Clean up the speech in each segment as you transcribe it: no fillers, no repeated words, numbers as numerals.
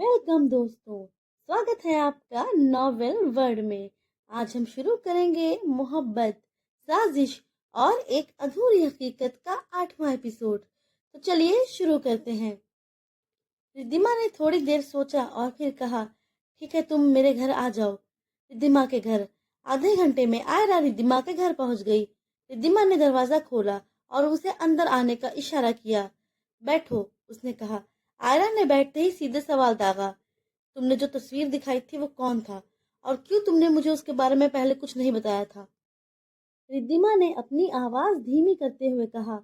Welcome दोस्तों, स्वागत है आपका नॉवेल वर्ल्ड में। आज हम शुरू करेंगे मोहब्बत, साजिश और एक अधूरी हकीकत का 8वां एपिसोड। तो चलिए शुरू करते हैं। रिद्धिमा ने थोड़ी देर सोचा और फिर कहा, ठीक है, तुम मेरे घर आ जाओ। रिद्धिमा के घर। आधे घंटे में आयरा रिद्धिमा के घर पहुंच गई। रिद्धिमा ने दरवाजा खोला और उसे अंदर आने का इशारा किया। बैठो, उसने कहा। आयरा ने बैठते ही सीधे सवाल दागा, तुमने जो तस्वीर दिखाई थी वो कौन था, और क्यों तुमने मुझे उसके बारे में पहले कुछ नहीं बताया था? रिद्धिमा ने अपनी आवाज धीमी करते हुए कहा,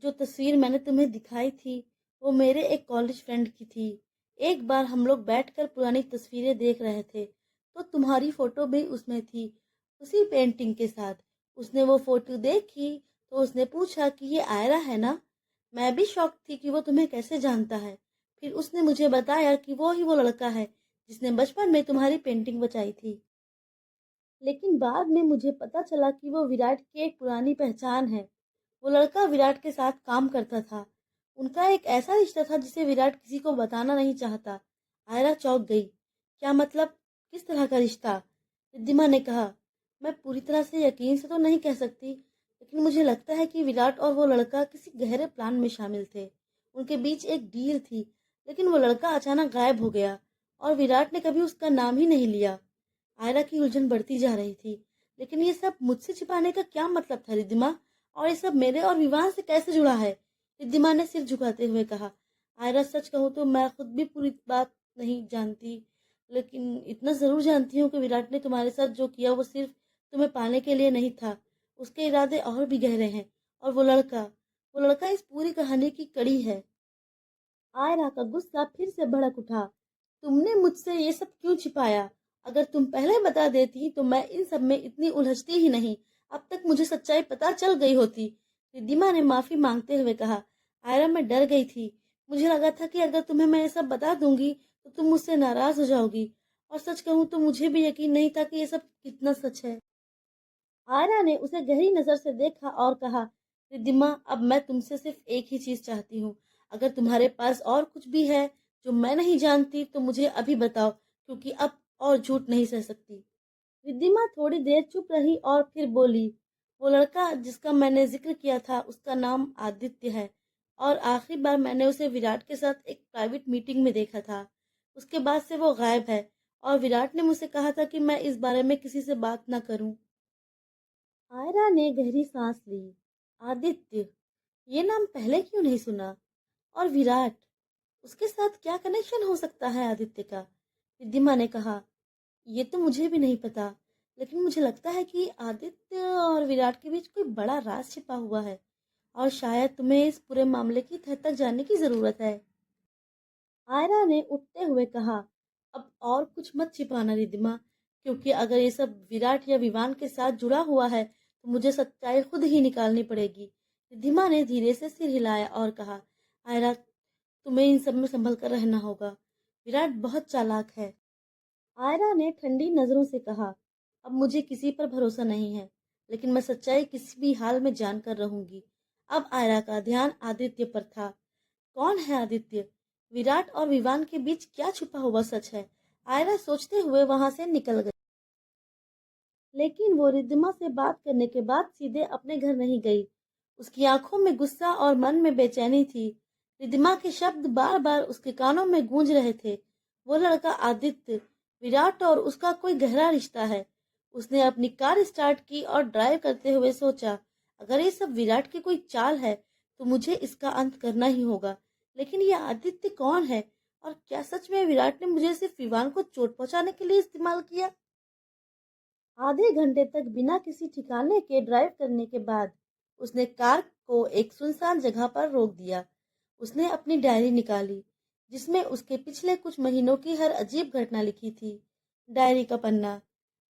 जो तस्वीर मैंने तुम्हें दिखाई थी वो मेरे एक कॉलेज फ्रेंड की थी। एक बार हम लोग बैठकर पुरानी तस्वीरें देख रहे थे तो तुम्हारी फोटो भी उसमें थी, उसी पेंटिंग के साथ। उसने वो फोटो देखी तो उसने पूछा कि ये आयरा है ना। मैं भी शॉक थी कि वो तुम्हें कैसे जानता है। फिर उसने मुझे बताया कि वो ही वो लड़का है जिसने बचपन में तुम्हारी पेंटिंग बचाई थी। लेकिन बाद में मुझे पता चला कि वो विराट की एक पुरानी पहचान है। वो लड़का विराट के साथ काम करता था। उनका एक ऐसा रिश्ता था जिसे विराट किसी को बताना नहीं चाहता। आयरा चौंक गई। क्या मतलब? किस तरह का रिश्ता? रिद्धिमा ने कहा, मैं पूरी तरह से यकीन से तो नहीं कह सकती, लेकिन मुझे लगता है कि विराट और वो लड़का किसी गहरे प्लान में शामिल थे। उनके बीच एक डील थी, लेकिन वो लड़का अचानक गायब हो गया और विराट ने कभी उसका नाम ही नहीं लिया। आयरा की उलझन बढ़ती जा रही थी। लेकिन ये सब मुझसे छिपाने का क्या मतलब था रिद्धिमा? और ये सब मेरे और विवाह से कैसे जुड़ा है? रिद्धिमा ने सिर झुकाते हुए कहा, आयरा, सच कहूँ तो मैं खुद भी पूरी बात नहीं जानती, लेकिन इतना जरूर जानती हूँ कि विराट ने तुम्हारे साथ जो किया वो सिर्फ तुम्हें पाने के लिए नहीं था। उसके इरादे और भी गहरे हैं। और वो लड़का इस पूरी कहानी की कड़ी है। आयरा का गुस्सा फिर से भड़क उठा। तुमने मुझसे ये सब क्यों छिपाया? अगर तुम पहले बता देती तो मैं इन सब में इतनी उलझती ही नहीं। अब तक मुझे सच्चाई पता चल गई होती। रिद्धिमा ने माफी मांगते हुए कहा, आयरा, मैं डर गई थी। मुझे लगा था कि अगर तुम्हें मैं ये सब बता दूंगी तो तुम मुझसे नाराज हो जाओगी। और सच कहूं तो मुझे भी यकीन नहीं था कि ये सब कितना सच है। आयरा ने उसे गहरी नजर से देखा और कहा, रिद्धिमा, अब मैं तुमसे सिर्फ एक ही चीज चाहती हूँ। अगर तुम्हारे पास और कुछ भी है जो मैं नहीं जानती तो मुझे अभी बताओ, क्योंकि अब और झूठ नहीं सह सकती। रिद्धिमा थोड़ी देर चुप रही और फिर बोली, वो लड़का जिसका मैंने जिक्र किया था उसका नाम आदित्य है, और आखिरी बार मैंने उसे विराट के साथ एक प्राइवेट मीटिंग में देखा था। उसके बाद से वो गायब है, और विराट ने मुझसे कहा था कि मैं इस बारे में किसी से बात ना करूं। आयरा ने गहरी सांस ली। आदित्य, ये नाम पहले क्यों नहीं सुना? और विराट, उसके साथ क्या कनेक्शन हो सकता है आदित्य का? रिद्धिमा ने कहा, ये तो मुझे भी नहीं पता, लेकिन मुझे लगता है कि आदित्य और विराट के बीच कोई बड़ा राज छिपा हुआ है, और शायद तुम्हें इस पूरे मामले की तह तक जानने की जरूरत है। आयरा ने उठते हुए कहा, अब और कुछ मत छिपाना रिद्धिमा, क्योंकि अगर ये सब विराट या विवान के साथ जुड़ा हुआ है तो मुझे सच्चाई खुद ही निकालनी पड़ेगी। रिद्धिमा ने धीरे से सिर हिलाया और कहा, आयरा, तुम्हें इन सब में संभल कर रहना होगा। विराट बहुत चालाक है। आयरा ने ठंडी नजरों से कहा, अब मुझे किसी पर भरोसा नहीं है, लेकिन मैं सच्चाई किसी भी हाल में जानकर रहूंगी। अब आयरा का ध्यान आदित्य पर था। कौन है आदित्य? विराट और विवान के बीच क्या छुपा हुआ सच है? आयरा सोचते हुए वहां से निकल गई। लेकिन वो रिद्धिमा से बात करने के बाद सीधे अपने घर नहीं गई। उसकी आंखों में गुस्सा और मन में बेचैनी थी। रिद्धिमा के शब्द बार बार उसके कानों में गूंज रहे थे। वो लड़का आदित्य, विराट और उसका कोई गहरा रिश्ता है। उसने अपनी कार स्टार्ट की और ड्राइव करते हुए सोचा, अगर ये सब विराट की कोई चाल है तो मुझे इसका अंत करना ही होगा। लेकिन ये आदित्य कौन है? और क्या सच में विराट ने मुझे सिर्फ विवान को चोट पहुंचाने के लिए इस्तेमाल किया? आधे घंटे तक बिना किसी ठिकाने के ड्राइव करने के बाद उसने कार को एक सुनसान जगह पर रोक दिया। उसने अपनी डायरी निकाली, जिसमें उसके पिछले कुछ महीनों की हर अजीब घटना लिखी थी। डायरी का पन्ना,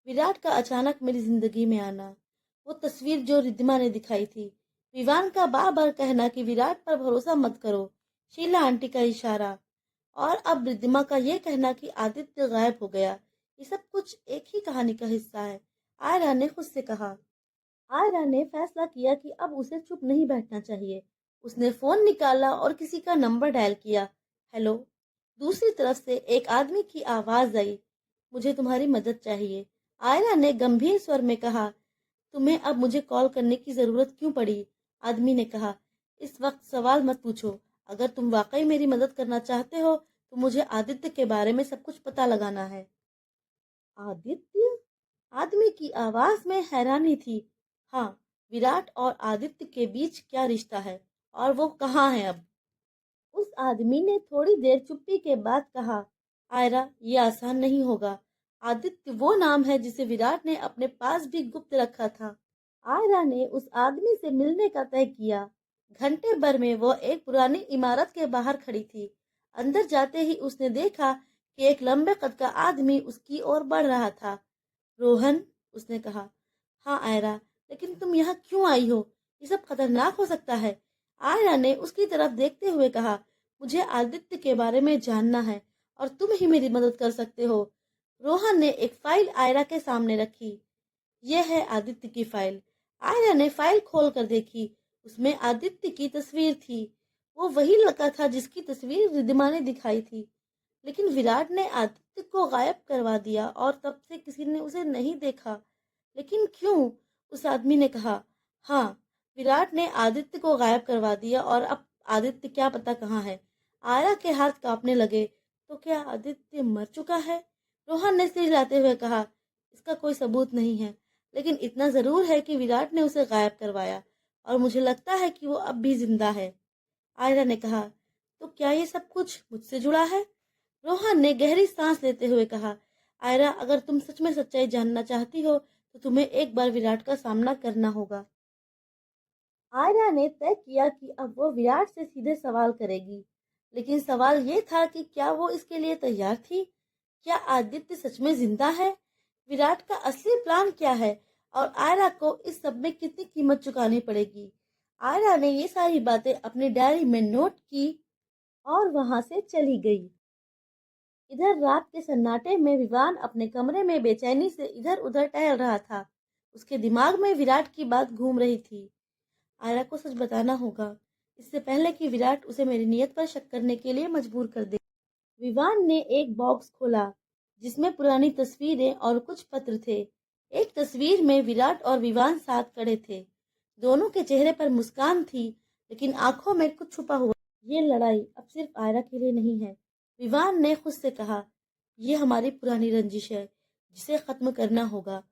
विराट का अचानक मेरी जिंदगी में आना, वो तस्वीर जो रिद्धिमा ने दिखाई थी, विवान का बार बार कहना कि विराट पर भरोसा मत करो, शीला आंटी का इशारा, और अब रिद्धिमा का यह कहना कि आदित्य गायब हो गया। ये सब कुछ एक ही कहानी का हिस्सा है। आयरा ने खुद से कहा। आयरा ने फैसला किया कि अब उसे चुप नहीं बैठना चाहिए। उसने फोन निकाला और किसी का नंबर डायल किया। हेलो, दूसरी तरफ से एक आदमी की आवाज आई, मुझे तुम्हारी मदद चाहिए। आयरा ने गंभीर स्वर में कहा, तुम्हें अब मुझे कॉल करने की जरूरत क्यों पड़ी? आदमी ने कहा, इस वक्त सवाल मत पूछो। अगर तुम वाकई मेरी मदद करना चाहते हो तो मुझे आदित्य के बारे में सब कुछ पता लगाना है। आदित्य? आदमी की आवाज में हैरानी थी। हाँ, विराट और आदित्य के बीच क्या रिश्ता है और वो कहाँ है अब? उस आदमी ने थोड़ी देर चुप्पी के बाद कहा, आयरा, ये आसान नहीं होगा। आदित्य वो नाम है जिसे विराट ने अपने पास भी गुप्त रखा था। आयरा ने उस आदमी से मिलने का तय किया। घंटे भर में वो एक पुरानी इमारत के बाहर खड़ी थी। अंदर जाते ही उसने देखा कि एक लंबे कद का आदमी उसकी ओर बढ़ रहा था। रोहन, उसने कहा। हाँ आयरा, लेकिन तुम यहाँ क्यों आई हो? ये सब खतरनाक हो सकता है। आयरा ने उसकी तरफ देखते हुए कहा, मुझे आदित्य के बारे में जानना है और तुम ही मेरी मदद कर सकते हो। रोहन ने एक फाइल आयरा के सामने रखी। यह है आदित्य की फाइल। आयरा ने फाइल खोल कर देखी। उसमें आदित्य की तस्वीर थी। वो वही लड़का था जिसकी तस्वीर रिद्धिमा ने दिखाई थी। लेकिन विराट ने आदित्य को गायब करवा दिया और तब से किसी ने उसे नहीं देखा। लेकिन क्यों? उस आदमी ने कहा। हाँ, विराट ने आदित्य को गायब करवा दिया और अब आदित्य क्या पता कहाँ है। आयरा के हाथ कांपने लगे। तो क्या आदित्य मर चुका है? रोहन ने सिर हिलाते हुए कहा, इसका कोई सबूत नहीं है, लेकिन इतना जरूर है कि विराट ने उसे गायब करवाया और मुझे लगता है कि वो अब भी जिंदा है। आयरा ने कहा, तो क्या ये सब कुछ मुझसे जुड़ा है? रोहन ने गहरी सांस लेते हुए कहा, आयरा, अगर तुम सच में सच्चाई जानना चाहती हो तो तुम्हें एक बार विराट का सामना करना होगा। आयरा ने तय किया कि अब वो विराट से सीधे सवाल करेगी। लेकिन सवाल ये था कि क्या वो इसके लिए तैयार थी? क्या आदित्य सच में जिंदा है? विराट का असली प्लान क्या है? और आयरा को इस सब में कितनी कीमत चुकानी पड़ेगी? आयरा ने ये सारी बातें अपनी डायरी में नोट की और वहां से चली गई। इधर रात के सन्नाटे में विवान अपने कमरे में बेचैनी से इधर उधर टहल रहा था। उसके दिमाग में विराट की बात घूम रही थी। आयरा को सच बताना होगा, इससे पहले कि विराट उसे मेरी नीयत पर शक करने के लिए मजबूर कर दे। विवान ने एक बॉक्स खोला जिसमें पुरानी तस्वीरें और कुछ पत्र थे। एक तस्वीर में विराट और विवान साथ खड़े थे। दोनों के चेहरे पर मुस्कान थी, लेकिन आंखों में कुछ छुपा हुआ। ये लड़ाई अब सिर्फ आयरा के लिए नहीं है, विवान ने खुद से कहा। ये हमारी पुरानी रंजिश है जिसे खत्म करना होगा।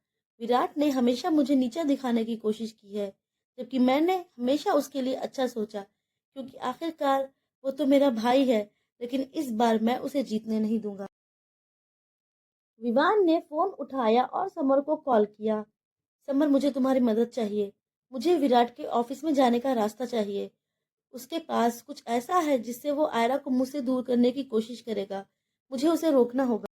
विराट ने हमेशा मुझे नीचा दिखाने की कोशिश की है, जबकि मैंने हमेशा उसके लिए अच्छा सोचा, क्योंकि आखिरकार वो तो मेरा भाई है। लेकिन इस बार मैं उसे जीतने नहीं दूंगा। विवान ने फोन उठाया और समर को कॉल किया। समर, मुझे तुम्हारी मदद चाहिए। मुझे विराट के ऑफिस में जाने का रास्ता चाहिए। उसके पास कुछ ऐसा है जिससे वो आयरा को मुझसे दूर करने की कोशिश करेगा। मुझे उसे रोकना होगा।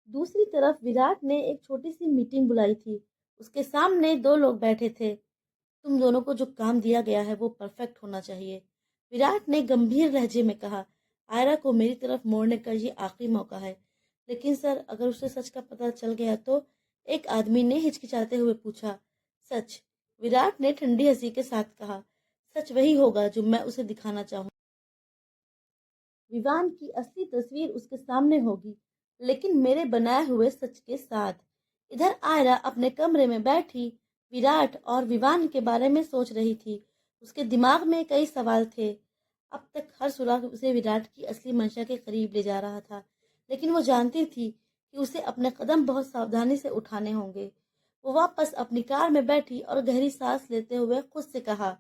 दूसरी तरफ विराट ने एक छोटी सी मीटिंग बुलाई थी। उसके सामने दो लोग बैठे थे। तुम दोनों को जो काम दिया गया है वो परफेक्ट होना चाहिए, विराट ने गंभीर लहजे में कहा। आयरा को मेरी तरफ मोड़ने का ये आखिरी मौका है। लेकिन सर, अगर उसे सच का पता चल गया तो? एक आदमी ने हिचकिचाते हुए पूछा। सच, विराट ने ठंडी हंसी के साथ कहा। सच वही होगा जो मैं उसे दिखाना चाहूँ। विवान की असली तस्वीर उसके सामने होगी, लेकिन मेरे बनाए हुए सच के साथ। इधर आयरा अपने कमरे में बैठी विराट और विवान के बारे में सोच रही थी। उसके दिमाग में कई सवाल थे। अब तक हर सुराग उसे विराट की असली मंशा के करीब ले जा रहा था, लेकिन वो जानती थी कि उसे अपने कदम बहुत सावधानी से उठाने होंगे। वो वापस अपनी कार में बैठी और गहरी सांस लेते हुए खुद से कहा,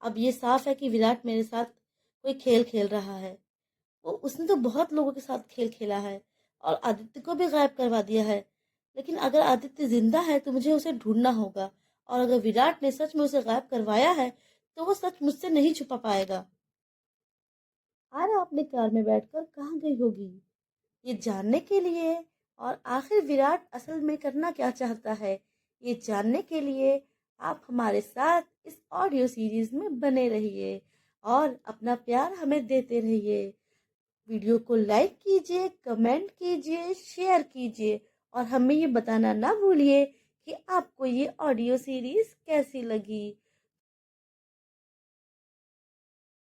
अब ये साफ है कि विराट मेरे साथ कोई खेल खेल रहा है। वो उसने तो बहुत लोगों के साथ खेल खेला है और आदित्य को भी गायब करवा दिया है। लेकिन अगर आदित्य जिंदा है तो मुझे उसे ढूंढना होगा, और अगर विराट ने सच में उसे गायब करवाया है तो वो सच मुझसे नहीं छुपा पाएगा। आरा अपनी कार में बैठकर कहाँ गई होगी, ये जानने के लिए। और आखिर विराट असल में करना क्या चाहता है, ये जानने के लिए आप हमारे साथ इस ऑडियो सीरीज में बने रहिए और अपना प्यार हमें देते रहिए। वीडियो को लाइक कीजिए, कमेंट कीजिए, शेयर कीजिए और हमें ये बताना ना भूलिए कि आपको ये ऑडियो सीरीज कैसी लगी।